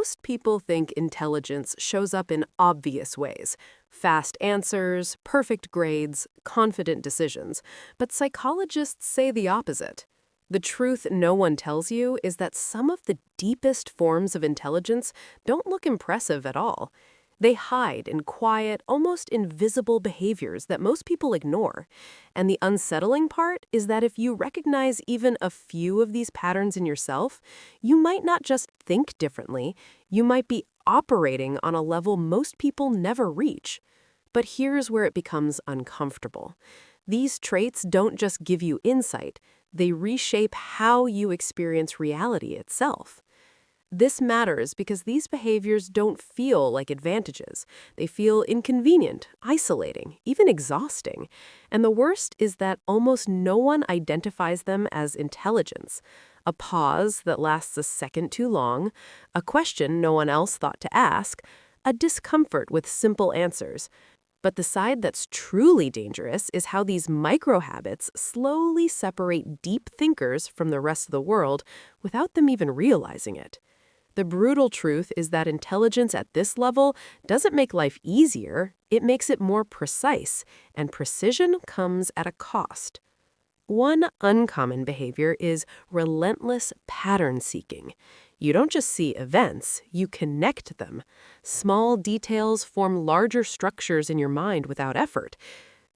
Most people think intelligence shows up in obvious ways: fast answers, perfect grades, confident decisions. But psychologists say the opposite. The truth no one tells you is that some of the deepest forms of intelligence don't look impressive at all. They hide in quiet, almost invisible behaviors that most people ignore. And the unsettling part is that if you recognize even a few of these patterns in yourself, you might not just think differently, you might be operating on a level most people never reach. But here's where it becomes uncomfortable. These traits don't just give you insight, they reshape how you experience reality itself. This matters because these behaviors don't feel like advantages. They feel inconvenient, isolating, even exhausting. And the worst is that almost no one identifies them as intelligence. A pause that lasts a second too long, a question no one else thought to ask, a discomfort with simple answers. But the side that's truly dangerous is how these micro-habits slowly separate deep thinkers from the rest of the world without them even realizing it. The brutal truth is that intelligence at this level doesn't make life easier, it makes it more precise, and precision comes at a cost. One uncommon behavior is relentless pattern seeking. You don't just see events, you connect them. Small details form larger structures in your mind without effort.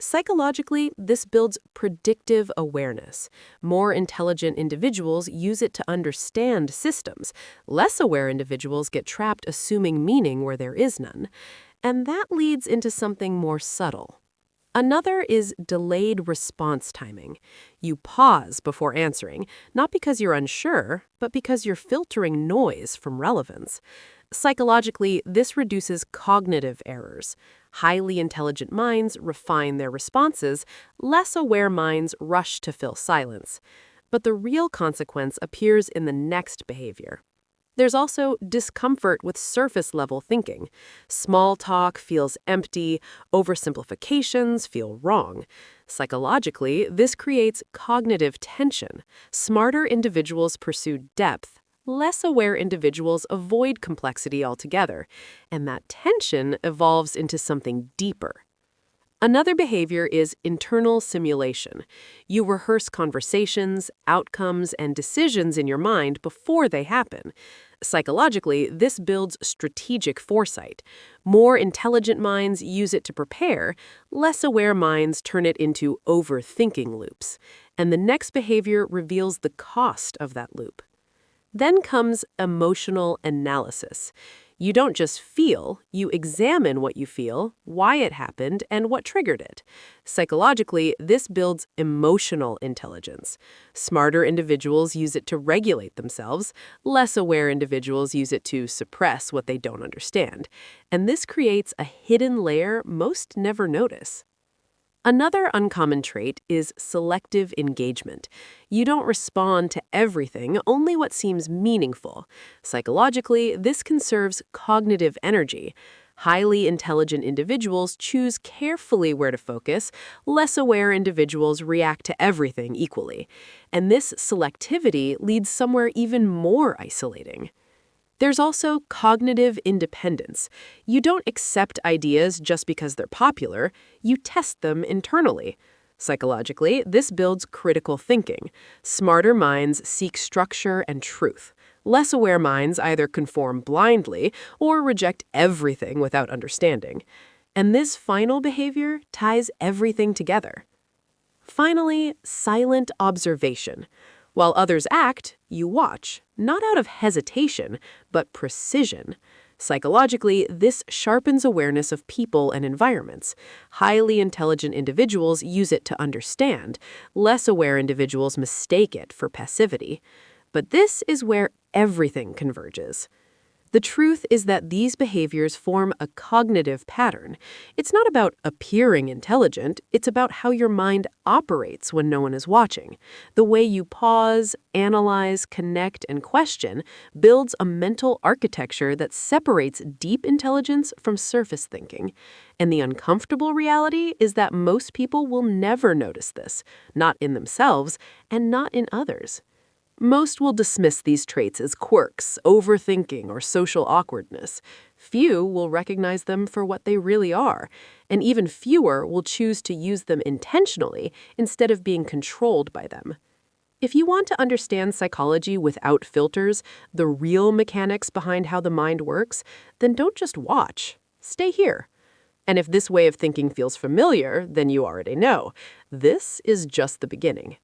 Psychologically, this builds predictive awareness. More intelligent individuals use it to understand systems. Less aware individuals get trapped assuming meaning where there is none. And that leads into something more subtle. Another is delayed response timing. You pause before answering, not because you're unsure, but because you're filtering noise from relevance. Psychologically, this reduces cognitive errors. Highly intelligent minds refine their responses, less aware minds rush to fill silence. But the real consequence appears in the next behavior. There's also discomfort with surface-level thinking. Small talk feels empty, oversimplifications feel wrong. Psychologically, this creates cognitive tension. Smarter individuals pursue depth. Less aware individuals avoid complexity altogether, and that tension evolves into something deeper. Another behavior is internal simulation. You rehearse conversations, outcomes, and decisions in your mind before they happen. Psychologically, this builds strategic foresight. More intelligent minds use it to prepare, less aware minds turn it into overthinking loops. And the next behavior reveals the cost of that loop. Then comes emotional analysis. You don't just feel, you examine what you feel, why it happened, and what triggered it. Psychologically, this builds emotional intelligence. Smarter individuals use it to regulate themselves, less aware individuals use it to suppress what they don't understand. And this creates a hidden layer most never notice. Another uncommon trait is selective engagement. You don't respond to everything, only what seems meaningful. Psychologically, this conserves cognitive energy. Highly intelligent individuals choose carefully where to focus, less aware individuals react to everything equally. And this selectivity leads somewhere even more isolating. There's also cognitive independence. You don't accept ideas just because they're popular, you test them internally. Psychologically, this builds critical thinking. Smarter minds seek structure and truth. Less aware minds either conform blindly or reject everything without understanding. And this final behavior ties everything together. Finally, silent observation. While others act, you watch, not out of hesitation, but precision. Psychologically, this sharpens awareness of people and environments. Highly intelligent individuals use it to understand. Less aware individuals mistake it for passivity. But this is where everything converges. The truth is that these behaviors form a cognitive pattern. It's not about appearing intelligent, it's about how your mind operates when no one is watching. The way you pause, analyze, connect, and question builds a mental architecture that separates deep intelligence from surface thinking. And the uncomfortable reality is that most people will never notice this, not in themselves and not in others. Most will dismiss these traits as quirks, overthinking, or social awkwardness. Few will recognize them for what they really are, and even fewer will choose to use them intentionally instead of being controlled by them. If you want to understand psychology without filters, the real mechanics behind how the mind works, then don't just watch. Stay here. And if this way of thinking feels familiar, then you already know. This is just the beginning.